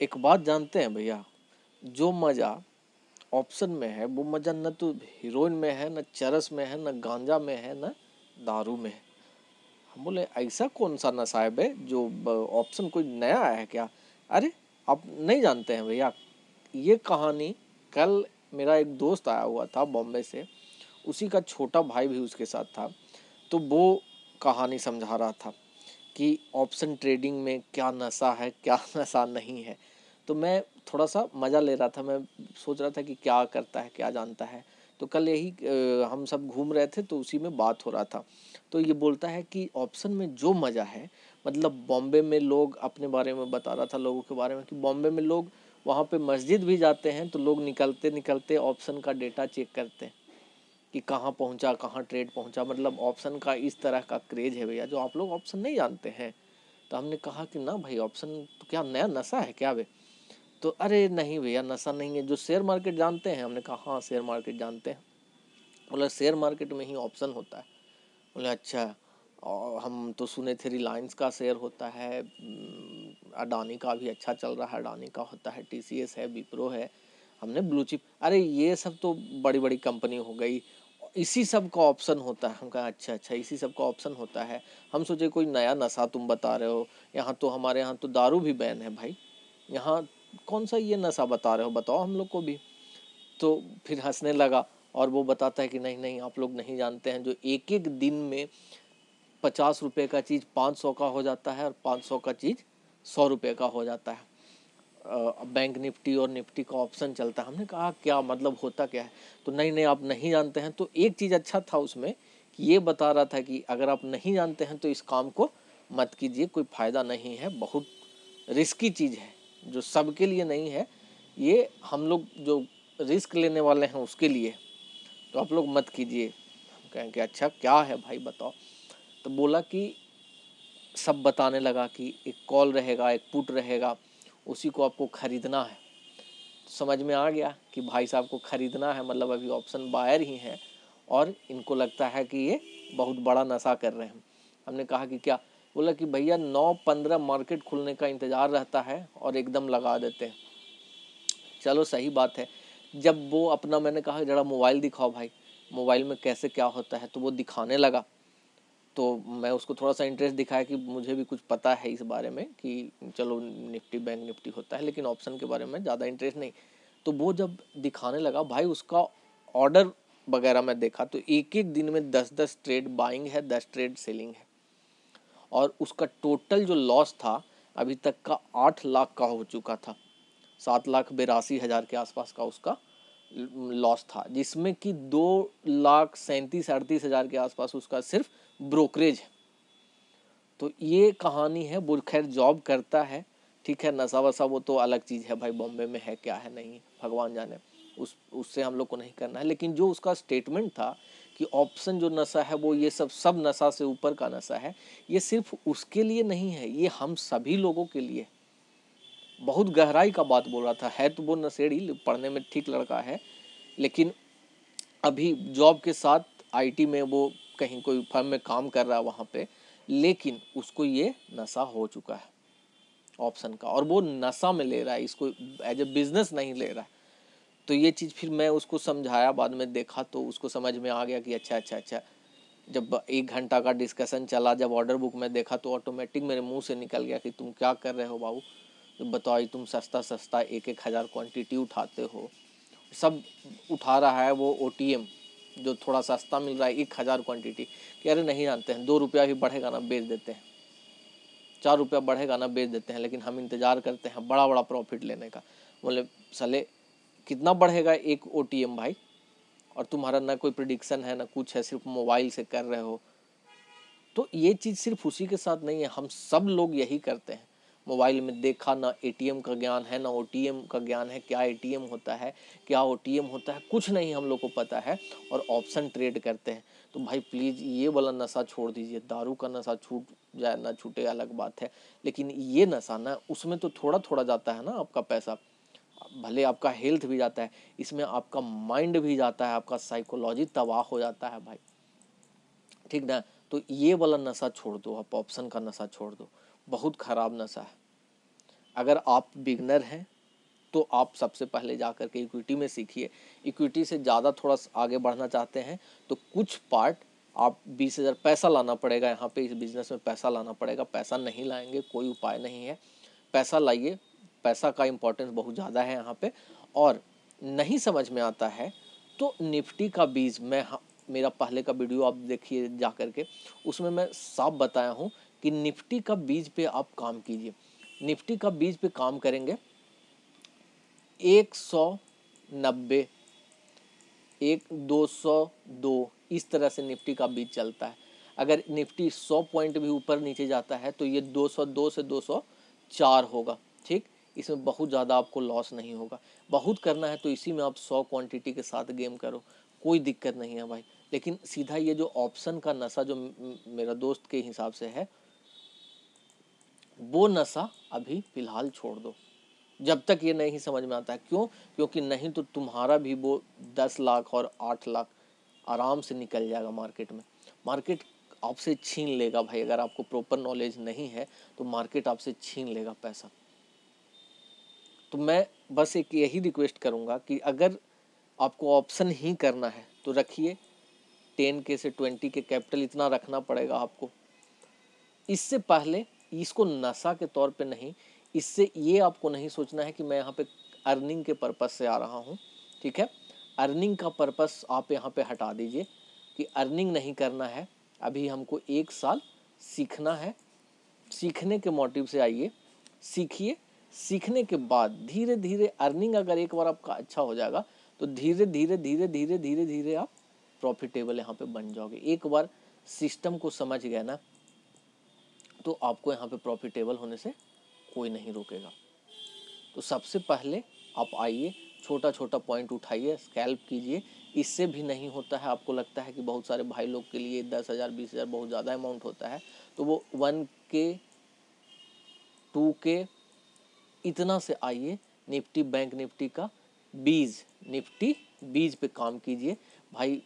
एक बात जानते हैं भैया, जो मज़ा ऑप्शन में है वो मज़ा न तो हीरोइन में है, न चरस में है, न गांजा में है, न दारू में है। हम बोले ऐसा कौन सा नशा है बे जो ऑप्शन कोई नया आया है क्या? अरे आप नहीं जानते हैं भैया, ये कहानी कल मेरा एक दोस्त आया हुआ था बॉम्बे से, उसी का छोटा भाई भी उसके साथ था। तो वो कहानी समझा रहा था कि ऑप्शन ट्रेडिंग में क्या नशा है क्या नशा नहीं है। तो मैं थोड़ा सा मज़ा ले रहा था, मैं सोच रहा था कि क्या करता है क्या जानता है। तो कल यही हम सब घूम रहे थे तो उसी में बात हो रहा था। तो ये बोलता है कि ऑप्शन में जो मज़ा है, मतलब बॉम्बे में लोग अपने बारे में बता रहा था, लोगों के बारे में, कि बॉम्बे में लोग वहाँ पे मस्जिद भी जाते हैं तो लोग निकलते निकलते ऑप्शन का डेटा चेक करते हैं कि कहाँ पहुँचा, कहाँ ट्रेड पहुँचा। मतलब ऑप्शन का इस तरह का क्रेज है भैया, जो आप लोग ऑप्शन नहीं जानते हैं। तो हमने कहा कि ना भाई, ऑप्शन तो क्या नया नशा है क्या बे? तो अरे नहीं भैया, नशा नहीं है। जो शेयर मार्केट जानते हैं? हमने कहा हाँ शेयर मार्केट जानते हैं। बोला शेयर मार्केट में ही ऑप्शन होता है? बोले अच्छा। और हम तो सुने थे रिलायंस का शेयर होता है, अडानी का भी अच्छा चल रहा है, अडानी का होता है, टीसीएस है, विप्रो है। हमने ब्लू चिप, अरे ये सब तो बड़ी बड़ी कंपनी हो गई, इसी सब का ऑप्शन होता है। हम कहा अच्छा अच्छा, इसी सब का ऑप्शन होता है। हम सोचे कोई नया नशा तुम बता रहे हो। यहाँ तो हमारे यहाँ तो दारू भी बैन है भाई, यहाँ कौन सा ये नशा बता रहे हो, बताओ हम लोग को भी। तो फिर हंसने लगा और वो बताता है कि नहीं नहीं, आप लोग नहीं जानते हैं, जो एक एक दिन में 50 रुपये का चीज़ 500 का हो जाता है और 500 का चीज़ 100 रुपये का हो जाता है। बैंक निफ्टी और निफ्टी का ऑप्शन चलता है। हमने कहा क्या मतलब, होता क्या है? तो नहीं नहीं, आप नहीं जानते हैं। तो एक चीज़ अच्छा था उसमें कि ये बता रहा था कि अगर आप नहीं जानते हैं तो इस काम को मत कीजिए, कोई फ़ायदा नहीं है, बहुत रिस्की चीज़ है, जो सबके लिए नहीं है, ये हम लोग जो रिस्क लेने वाले हैं उसके लिए, तो आप लोग मत कीजिए। हम कहें कि अच्छा क्या है भाई बताओ। तो बोला कि सब बताने लगा कि एक कॉल रहेगा, एक पुट रहेगा, उसी को आपको ख़रीदना है। तो समझ में आ गया कि भाई साहब को ख़रीदना है, मतलब अभी ऑप्शन बायर ही हैं और इनको लगता है कि ये बहुत बड़ा नशा कर रहे हैं। हमने कहा कि क्या? बोला कि भैया 9-15 मार्केट खुलने का इंतज़ार रहता है और एकदम लगा देते हैं। चलो सही बात है। जब वो अपना, मैंने कहा जरा मोबाइल दिखाओ भाई, मोबाइल में कैसे क्या होता है, तो वो दिखाने लगा। तो मैं उसको थोड़ा सा इंटरेस्ट दिखाया कि मुझे भी कुछ पता है इस बारे में, कि चलो निफ्टी बैंक निफ्टी होता है, लेकिन ऑप्शन के बारे में ज़्यादा इंटरेस्ट नहीं। तो वो जब दिखाने लगा भाई, उसका ऑर्डर वगैरह मैं देखा तो एक एक दिन में 10-10 ट्रेड बाइंग है, 10 ट्रेड सेलिंग है। और उसका टोटल जो लॉस था अभी तक का 8 लाख का हो चुका था। 7,82,000 के आसपास का उसका लॉस था, जिसमें कि 2,37,38,000 के आसपास उसका सिर्फ ब्रोकरेज है। तो ये कहानी है। वो खैर जॉब करता है, ठीक है। नशा वशा वो तो अलग चीज़ है भाई, बॉम्बे में है क्या है नहीं भगवान जाने, उससे हम लोग को नहीं करना है। लेकिन जो उसका स्टेटमेंट था कि ऑप्शन जो नशा है वो ये सब नशा से ऊपर का नशा है, ये सिर्फ उसके लिए नहीं है, ये हम सभी लोगों के लिए। बहुत गहराई का बात बोल रहा था। है तो वो नशेड़ी, पढ़ने में ठीक लड़का है, लेकिन अभी जॉब के साथ आईटी में वो कहीं कोई फर्म में काम कर रहा है वहाँ पे, लेकिन उसको ये नशा हो चुका है ऑप्शन का, और वो नशा में ले रहा है, इसको एज ए बिजनेस नहीं ले रहा है। तो ये चीज़ फिर मैं उसको समझाया, बाद में देखा तो उसको समझ में आ गया कि अच्छा अच्छा अच्छा। जब 1 घंटा का डिस्कशन चला, जब ऑर्डर बुक में देखा तो ऑटोमेटिक मेरे मुंह से निकल गया कि तुम क्या कर रहे हो बाबू। तो बताओ, तुम सस्ता सस्ता 1-1 हज़ार क्वांटिटी उठाते हो, सब उठा रहा है वो ओटीएम जो थोड़ा सस्ता मिल रहा है 1 हज़ार क्वांटिटी। कह रहे नहीं जानते हैं, 2 रुपया भी बढ़ेगा ना बेच देते हैं, 4 रुपया बढ़ेगा ना बेच देते हैं, लेकिन हम इंतज़ार करते हैं बड़ा बड़ा प्रॉफिट लेने का। बोले साले कितना बढ़ेगा एक ओटीएम भाई, और तुम्हारा ना कोई प्रिडिक्शन है ना कुछ है, सिर्फ मोबाइल से कर रहे हो। तो ये चीज़ सिर्फ उसी के साथ नहीं है, हम सब लोग यही करते हैं। मोबाइल में देखा, ना एटीएम का ज्ञान है ना ओटीएम का ज्ञान है, क्या एटीएम होता है क्या ओटीएम होता है, कुछ नहीं हम लोग को पता है, और ऑप्शन ट्रेड करते हैं। तो भाई प्लीज़ ये वाला नशा छोड़ दीजिए। दारू का नशा छूट जाए ना छूटे अलग बात है, लेकिन ये नशा ना, उसमें तो थोड़ा थोड़ा जाता है ना आपका पैसा, भले आपका हेल्थ भी जाता है, इसमें आपका माइंड भी जाता है, आपका साइकोलॉजी तबाह हो जाता है भाई, ठीक ना। तो ये वाला नशा छोड़ दो, आप ऑप्शन का नशा छोड़ दो, बहुत खराब नशा है। अगर आप बिगनर हैं तो आप सबसे पहले जा कर के इक्विटी में सीखिए। इक्विटी से ज़्यादा थोड़ा आगे बढ़ना चाहते हैं तो कुछ पार्ट आप 20,000 पैसा लाना पड़ेगा, यहाँ पे इस बिज़नेस में पैसा लाना पड़ेगा। पैसा नहीं लाएंगे कोई उपाय नहीं है, पैसा लाइए, पैसा का इम्पोर्टेंस बहुत ज़्यादा है यहाँ पे। और नहीं समझ में आता है तो निफ्टी का बीज मेरा पहले का वीडियो आप देखिए जा कर के, उसमें मैं साफ बताया हूँ कि निफ्टी का बीज पे आप काम कीजिए। निफ्टी का बीज पे काम करेंगे 190, 202 इस तरह से निफ्टी का बीज चलता है। अगर निफ्टी 100 पॉइंट भी ऊपर नीचे जाता है तो ये 202 से 204 होगा। ठीक, इसमें बहुत ज़्यादा आपको लॉस नहीं होगा। बहुत करना है तो इसी में आप 100 क्वांटिटी के साथ गेम करो, कोई दिक्कत नहीं है भाई। लेकिन सीधा ये जो ऑप्शन का नशा जो मेरा दोस्त के हिसाब से है, वो नशा अभी फ़िलहाल छोड़ दो जब तक ये नहीं समझ में आता है। क्यों? क्योंकि नहीं तो तुम्हारा भी वो 10 लाख और 8 लाख आराम से निकल जाएगा मार्केट में। मार्केट आपसे छीन लेगा भाई, अगर आपको प्रॉपर नॉलेज नहीं है तो मार्केट आपसे छीन लेगा पैसा। तो मैं बस एक यही रिक्वेस्ट करूँगा कि अगर आपको ऑप्शन ही करना है तो रखिए। 10K से 20K कैपिटल इतना रखना पड़ेगा आपको। इससे पहले इसको नशा के तौर पे नहीं, इससे ये आपको नहीं सोचना है कि मैं यहाँ पे अर्निंग के पर्पस से आ रहा हूँ। ठीक है, अर्निंग का पर्पस आप यहाँ पे हटा दीजिए कि अर्निंग नहीं करना है। अभी हमको 1 साल सीखना है, सीखने के मोटिव से आइए, सीखिए। सीखने के बाद धीरे धीरे अर्निंग अगर एक बार आपका अच्छा हो जाएगा तो धीरे धीरे धीरे धीरे धीरे धीरे आप प्रॉफिटेबल यहाँ पे बन जाओगे। एक बार सिस्टम को समझ गए ना तो आपको यहाँ पे प्रॉफिटेबल होने से कोई नहीं रोकेगा। तो सबसे पहले आप आइए, छोटा छोटा पॉइंट उठाइए, स्कैल्प कीजिए। इससे भी नहीं होता है, आपको लगता है कि बहुत सारे भाई लोग के लिए 10,000 20,000 बहुत ज़्यादा अमाउंट होता है, तो वो 1K 2K इतना से आइए। निफ्टी बैंक निफ्टी का बीज, निफ्टी बीज पे काम कीजिए भाई।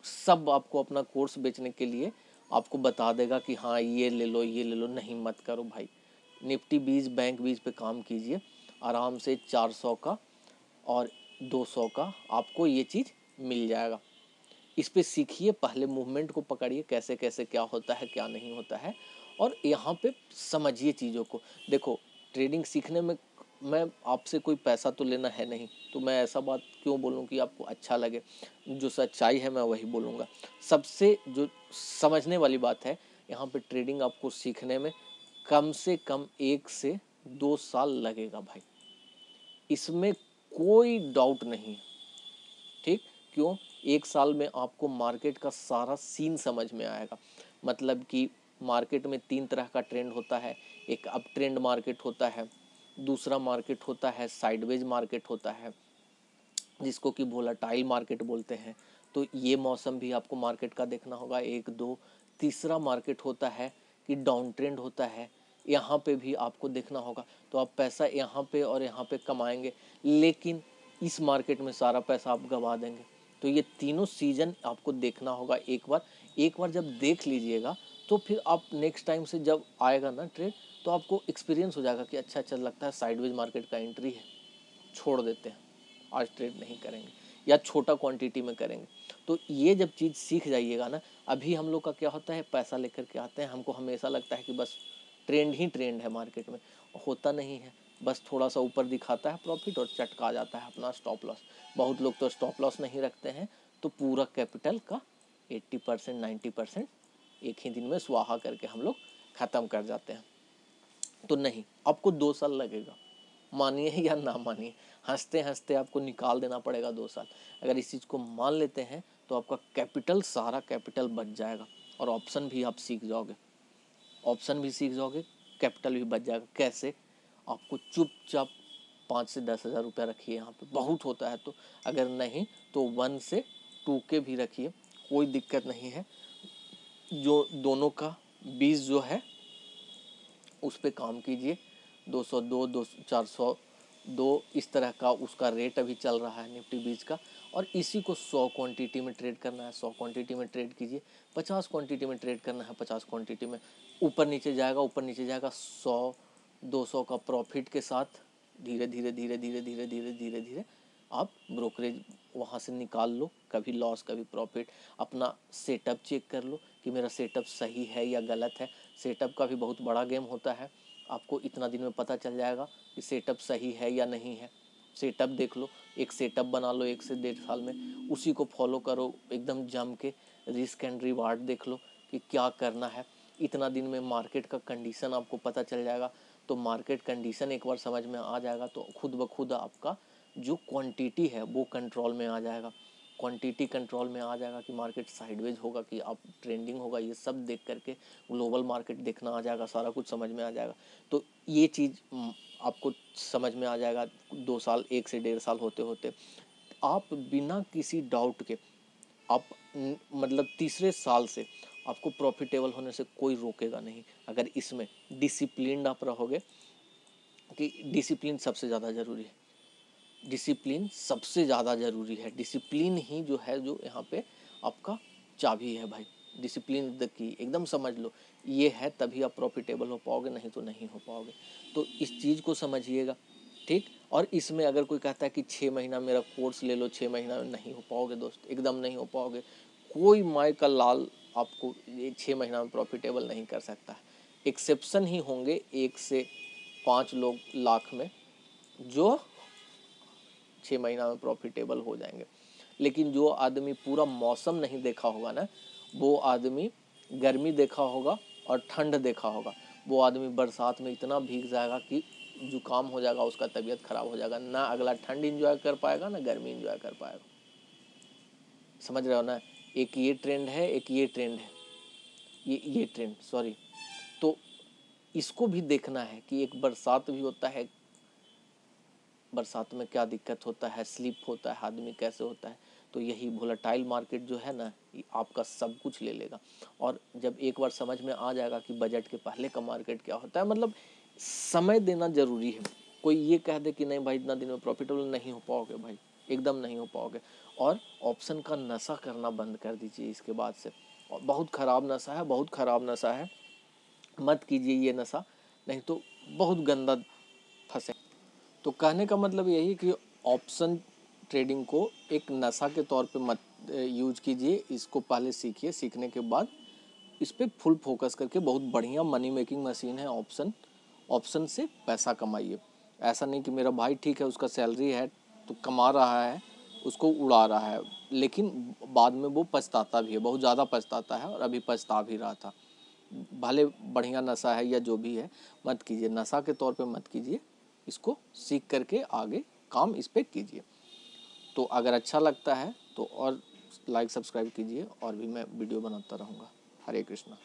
सब आपको अपना कोर्स बेचने के लिए आपको बता देगा कि हाँ ये ले लो ये ले लो, नहीं मत करो भाई। निफ्टी बीज बैंक बीज पे काम कीजिए आराम से। 400 का और 200 का आपको ये चीज़ मिल जाएगा। इस पे सीखिए, पहले मूवमेंट को पकड़िए, कैसे कैसे क्या होता है क्या नहीं होता है, और यहाँ पे समझिए चीज़ों को। देखो, ट्रेडिंग सीखने में मैं आपसे कोई पैसा तो लेना है नहीं, तो मैं ऐसा बात क्यों बोलूँ कि आपको अच्छा लगे। जो सच्चाई है मैं वही बोलूँगा। सबसे जो समझने वाली बात है, यहाँ पे ट्रेडिंग आपको सीखने में कम से कम 1 से 2 साल लगेगा भाई, इसमें कोई डाउट नहीं है। ठीक, क्यों? 1 साल में आपको मार्केट का सारा सीन समझ में आएगा। मतलब कि मार्केट में 3 तरह का ट्रेंड होता है। एक अप ट्रेंड मार्केट होता है, दूसरा मार्केट होता है साइडवेज मार्केट होता है, जिसको कि वोलेटाइल मार्केट बोलते हैं। तो ये मौसम भी आपको मार्केट का देखना होगा 1 2। तीसरा मार्केट होता है कि डाउन ट्रेंड होता है, यहाँ पे भी आपको देखना होगा। तो आप पैसा यहाँ पे और यहाँ पे कमाएंगे, लेकिन इस मार्केट में सारा पैसा आप गंवा देंगे। तो ये तीनों सीजन आपको देखना होगा एक बार जब देख लीजिएगा तो फिर आप नेक्स्ट टाइम से जब आएगा ना ट्रेड, तो आपको एक्सपीरियंस हो जाएगा कि अच्छा अच्छा लगता है, साइडवेज मार्केट का एंट्री है, छोड़ देते हैं, आज ट्रेड नहीं करेंगे या छोटा क्वांटिटी में करेंगे। तो ये जब चीज़ सीख जाइएगा ना, अभी हम लोग का क्या होता है, पैसा लेकर के आते हैं, हमको हमेशा लगता है कि बस ट्रेंड ही ट्रेंड है मार्केट में। होता नहीं है, बस थोड़ा सा ऊपर दिखाता है प्रॉफिट और चटका जाता है अपना स्टॉप लॉस। बहुत लोग तो स्टॉप लॉस नहीं रखते हैं, तो पूरा कैपिटल का 80% 90% एक ही दिन में स्वाहा करके हम लोग ख़त्म कर जाते हैं। तो नहीं, आपको 2 साल लगेगा, मानिए या ना मानिए, हंसते हंसते आपको निकाल देना पड़ेगा 2 साल। अगर इस चीज़ को मान लेते हैं तो आपका कैपिटल, सारा कैपिटल बच जाएगा और ऑप्शन भी आप सीख जाओगे। ऑप्शन भी सीख जाओगे, कैपिटल भी बच जाएगा। कैसे? आपको चुपचाप 5 से 10,000 रुपया रखिए यहाँ पे, बहुत होता है तो। अगर नहीं तो 1 से 2K भी रखिए, कोई दिक्कत नहीं है। जो दोनों का बीज जो है उस पर काम कीजिए। 202 402 इस तरह का उसका रेट अभी चल रहा है निफ्टी बीज का। और इसी को 100 क्वांटिटी में ट्रेड करना है, 100 क्वांटिटी में ट्रेड कीजिए। 50 क्वांटिटी में ट्रेड करना है, 50 क्वांटिटी में। ऊपर नीचे जाएगा ऊपर नीचे जाएगा, 100 200 का प्रॉफिट के साथ धीरे धीरे धीरे धीरे धीरे धीरे धीरे धीरे आप ब्रोकरेज वहाँ से निकाल लो, कभी लॉस कभी प्रॉफिट। अपना सेटअप चेक कर लो कि मेरा सेटअप सही है या गलत है। सेटअप का भी बहुत बड़ा गेम होता है, आपको इतना दिन में पता चल जाएगा कि सेटअप सही है या नहीं है। सेटअप देख लो, एक सेटअप बना लो 1 से 1.5 साल में, उसी को फॉलो करो एकदम जम के। रिस्क एंड रिवार्ड देख लो कि क्या करना है। इतना दिन में मार्केट का कंडीशन आपको पता चल जाएगा। तो मार्केट कंडीशन एक बार समझ में आ जाएगा तो खुद ब खुद आपका जो क्वांटिटी है वो कंट्रोल में आ जाएगा। क्वांटिटी कंट्रोल में आ जाएगा कि मार्केट साइडवेज होगा कि आप ट्रेंडिंग होगा, ये सब देख करके ग्लोबल मार्केट देखना आ जाएगा, सारा कुछ समझ में आ जाएगा। तो ये चीज़ आपको समझ में आ जाएगा 2 साल 1 से 1.5 साल होते होते। आप बिना किसी डाउट के आप मतलब तीसरे साल से आपको प्रॉफिटेबल होने से कोई रोकेगा नहीं, अगर इसमें डिसिप्लिन्ड आप रहोगे। कि डिसिप्लिन सबसे ज़्यादा ज़रूरी है, डिसिप्लिन सबसे ज़्यादा ज़रूरी है। डिसिप्लिन ही जो है जो यहाँ पे आपका चाबी है भाई। डिसिप्लिन द की, एकदम समझ लो, ये है तभी आप प्रॉफिटेबल हो पाओगे, नहीं तो नहीं हो पाओगे। तो इस चीज़ को समझिएगा, ठीक। और इसमें अगर कोई कहता है कि 6 महीना मेरा कोर्स ले लो, 6 महीना में, नहीं हो पाओगे दोस्त, एकदम नहीं हो पाओगे। कोई माय का लाल आपको ये 6 महीना में प्रॉफिटेबल नहीं कर सकता है। एक्सेप्शन ही होंगे 1 से 5 लोग लाख में जो 6 महीना में प्रॉफिटेबल हो जाएंगे। लेकिन जो आदमी पूरा मौसम नहीं देखा होगा ना, वो आदमी गर्मी देखा होगा और ठंड देखा होगा, वो आदमी बरसात में इतना भीग जाएगा कि जुकाम हो जाएगा, उसका तबीयत खराब हो जाएगा। ना अगला ठंड एंजॉय कर पाएगा ना गर्मी एंजॉय कर पाएगा। समझ रहे हो ना? एक ये ट्रेंड है, एक ये ट्रेंड है, ये ट्रेंड सॉरी। तो इसको भी देखना है कि एक बरसात भी होता है, बरसात में क्या दिक्कत होता है, स्लिप होता है, आदमी कैसे होता है। तो यही वोलेटाइल मार्केट जो है ना, आपका सब कुछ ले लेगा। और जब एक बार समझ में आ जाएगा कि बजट के पहले का मार्केट क्या होता है, मतलब समय देना जरूरी है। कोई ये कह दे कि नहीं भाई इतना दिन में प्रॉफिटेबल, नहीं हो पाओगे भाई, एकदम नहीं हो पाओगे। और ऑप्शन का नशा करना बंद कर दीजिए इसके बाद से। और बहुत ख़राब नशा है, बहुत ख़राब नशा है, मत कीजिए ये नशा, नहीं तो बहुत गंदा फंसे। तो कहने का मतलब यही कि ऑप्शन ट्रेडिंग को एक नशा के तौर पे मत यूज कीजिए। इसको पहले सीखिए, सीखने के बाद इस पे फुल फोकस करके, बहुत बढ़िया मनी मेकिंग मशीन है ऑप्शन। ऑप्शन से पैसा कमाइए। ऐसा नहीं कि मेरा भाई ठीक है उसका सैलरी है तो कमा रहा है, उसको उड़ा रहा है, लेकिन बाद में वो पछताता भी है, बहुत ज़्यादा पछताता है, और अभी पछता भी रहा था। भले बढ़िया नशा है या जो भी है, मत कीजिए, नशा के तौर पे मत कीजिए। इसको सीख करके आगे काम इस पे कीजिए। तो अगर अच्छा लगता है तो और लाइक सब्सक्राइब कीजिए, और भी मैं वीडियो बनाता रहूँगा। हरे कृष्णा।